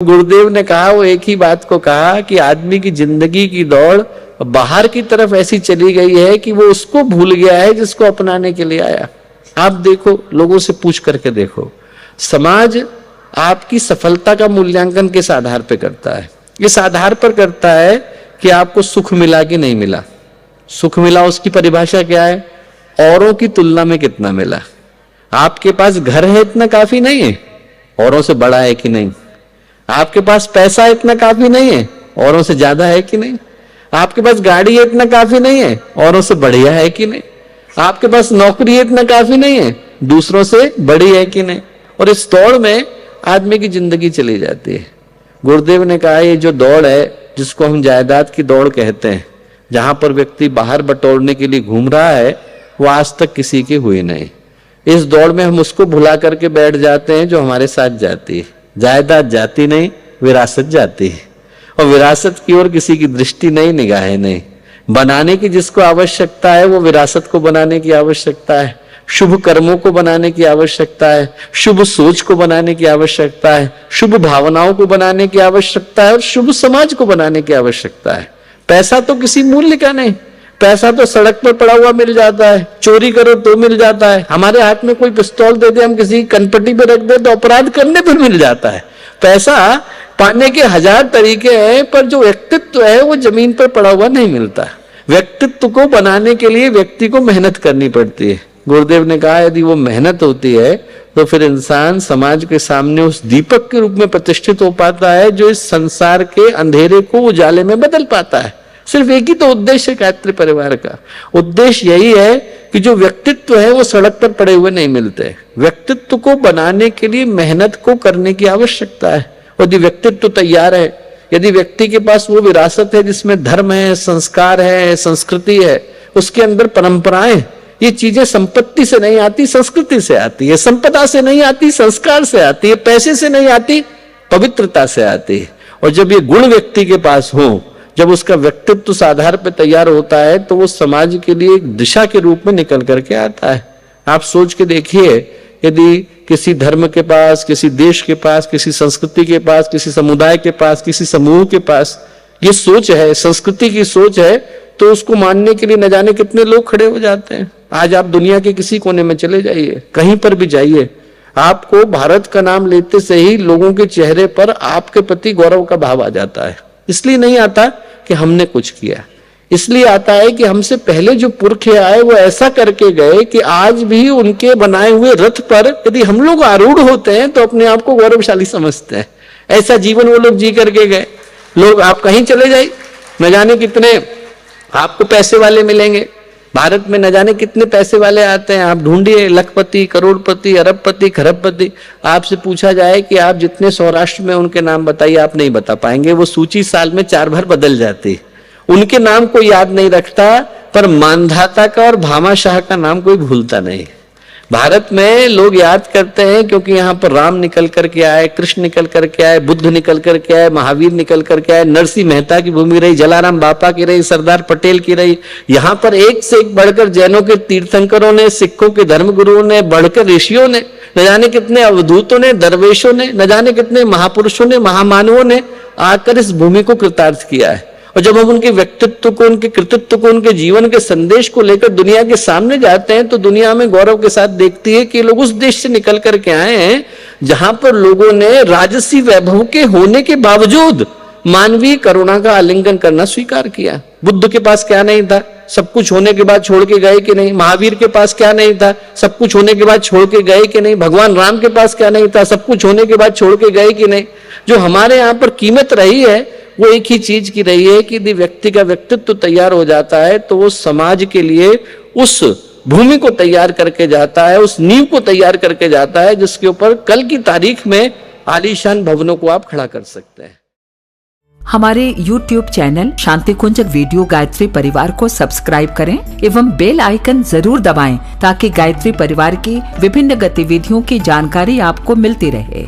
गुरुदेव ने कहा, वो एक ही बात को कहा कि आदमी की जिंदगी की दौड़ बाहर की तरफ ऐसी चली गई है कि वो उसको भूल गया है जिसको अपनाने के लिए आया। आप देखो, लोगों से पूछ करके देखो, समाज आपकी सफलता का मूल्यांकन किस आधार पर करता है? इस आधार पर करता है कि आपको सुख मिला कि नहीं मिला। सुख मिला, उसकी परिभाषा क्या है? औरों की तुलना में कितना मिला। आपके पास घर है इतना काफी नहीं है, औरों से बड़ा है कि नहीं। आपके पास पैसा इतना काफी नहीं है, औरों से ज्यादा है कि नहीं। आपके पास गाड़ी है इतना काफी नहीं है, औरों से बढ़िया है कि नहीं। आपके पास नौकरी है इतना काफी नहीं है, दूसरों से बड़ी है कि नहीं। और इस दौड़ में आदमी की जिंदगी चली जाती है। गुरुदेव ने कहा, ये जो दौड़ है जिसको हम जायदाद की दौड़ कहते हैं, जहां पर व्यक्ति बाहर बटोरने के लिए घूम रहा है, वो आज तक किसी की हुई नहीं। इस दौड़ में हम उसको भुला करके बैठ जाते हैं जो हमारे साथ जाती है। जायदाद जाती नहीं, विरासत जाती है, और विरासत की ओर किसी की दृष्टि नहीं, निगाहें नहीं। बनाने की जिसको आवश्यकता है, वो विरासत को बनाने की आवश्यकता है, शुभ कर्मों को बनाने की आवश्यकता है, शुभ सोच को बनाने की आवश्यकता है, शुभ भावनाओं को बनाने की आवश्यकता है, और शुभ समाज को बनाने की आवश्यकता है। पैसा तो किसी मूल्य का नहीं, पैसा तो सड़क पर पड़ा हुआ मिल जाता है, चोरी करो तो मिल जाता है। हमारे हाथ में कोई पिस्तौल दे दे, हम किसी कनपट्टी पे रख दे तो अपराध करने पर मिल जाता है। पैसा पाने के हजार तरीके हैं, पर जो व्यक्तित्व है वो जमीन पर पड़ा हुआ नहीं मिलता। व्यक्तित्व को बनाने के लिए व्यक्ति को मेहनत करनी पड़ती है। गुरुदेव ने कहा, यदि वो मेहनत होती है तो फिर इंसान समाज के सामने उस दीपक के रूप में प्रतिष्ठित हो पाता है, जो इस संसार के अंधेरे को उजाले में बदल पाता है। सिर्फ एक ही तो उद्देश्य गायत्री परिवार का। उद्देश्य यही है कि जो व्यक्तित्व है वो सड़क पर पड़े हुए नहीं मिलते। व्यक्तित्व को बनाने के लिए मेहनत को करने की आवश्यकता है। यदि व्यक्तित्व तैयार है, यदि व्यक्ति के पास वो विरासत है जिसमें धर्म है, संस्कार है, संस्कृति है, उसके अंदर परंपराएं, ये चीजें संपत्ति से नहीं आती, संस्कृति से आती है। संपदा से नहीं आती, संस्कार से आती है। पैसे से नहीं आती, पवित्रता से आती है। और जब ये गुण व्यक्ति के पास हो, जब उसका व्यक्तित्व उस आधार पर तैयार होता है, तो वो समाज के लिए एक दिशा के रूप में निकल करके आता है। आप सोच के देखिए, यदि किसी धर्म के पास, किसी देश के पास, किसी संस्कृति के पास, किसी समुदाय के पास, किसी समूह के पास ये सोच है, संस्कृति की सोच है, तो उसको मानने के लिए न जाने कितने लोग खड़े हो जाते हैं। आज आप दुनिया के किसी कोने में चले जाइए, कहीं पर भी जाइए, आपको भारत का नाम लेते से ही लोगों के चेहरे पर आपके प्रति गौरव का भाव आ जाता है। इसलिए नहीं आता कि हमने कुछ किया, इसलिए आता है कि हमसे पहले जो पुरखे आए वो ऐसा करके गए कि आज भी उनके बनाए हुए रथ पर यदि हम लोग आरूढ़ होते हैं तो अपने आप को गौरवशाली समझते हैं। ऐसा जीवन वो लोग जी करके गए। लोग, आप कहीं चले जाइए, न जाने कितने आपको पैसे वाले मिलेंगे। भारत में न जाने कितने पैसे वाले आते हैं। आप ढूंढिए, लखपति, करोड़पति, अरबपति, खरबपति। आपसे पूछा जाए कि आप जितने सौराष्ट्र में उनके नाम बताइए, आप नहीं बता पाएंगे। वो सूची साल में 4 बार बदल जाती। उनके नाम कोई याद नहीं रखता, पर मानधाता का और भामाशाह का नाम कोई भूलता नहीं। भारत में लोग याद करते हैं क्योंकि यहाँ पर राम निकल करके आए, कृष्ण निकल करके आए, बुद्ध निकल करके आए, महावीर निकल करके आए, नरसिंह मेहता की भूमि रही, जलाराम बापा की रही, सरदार पटेल की रही। यहाँ पर एक से एक बढ़कर जैनों के तीर्थंकरों ने, सिखों के धर्मगुरुओं ने, बढ़कर ऋषियों ने, न जाने कितने अवधूतों ने, दरवेशों ने, न जाने कितने महापुरुषों ने, महामानवों ने आकर इस भूमि को कृतार्थ किया है। और जब हम उनके व्यक्तित्व को, उनके कृतित्व को, उनके जीवन के संदेश को लेकर दुनिया के सामने जाते हैं, तो दुनिया में गौरव के साथ देखती है कि लोग उस देश से निकल करके आए हैं जहां पर लोगों ने राजसी वैभव के होने के बावजूद मानवीय करुणा का आलिंगन करना स्वीकार किया। बुद्ध के पास क्या नहीं था, सब कुछ होने के बाद छोड़ के गए कि नहीं। महावीर के पास क्या नहीं था, सब कुछ होने के बाद छोड़ के गए कि नहीं। भगवान राम के पास क्या नहीं था, सब कुछ होने के बाद छोड़ के गए कि नहीं। जो हमारे यहाँ पर कीमत रही है वो एक ही चीज की रही है कि यदि व्यक्ति का व्यक्तित्व तैयार हो जाता है तो वो समाज के लिए उस भूमि को तैयार करके जाता है, उस नींव को तैयार करके जाता है, जिसके ऊपर कल की तारीख में आलीशान भवनों को आप खड़ा कर सकते हैं। हमारे YouTube चैनल शांति कुंज वीडियो गायत्री परिवार को सब्सक्राइब करें एवं बेल आइकन जरूर दबाएं ताकि गायत्री परिवार की विभिन्न गतिविधियों की जानकारी आपको मिलती रहे।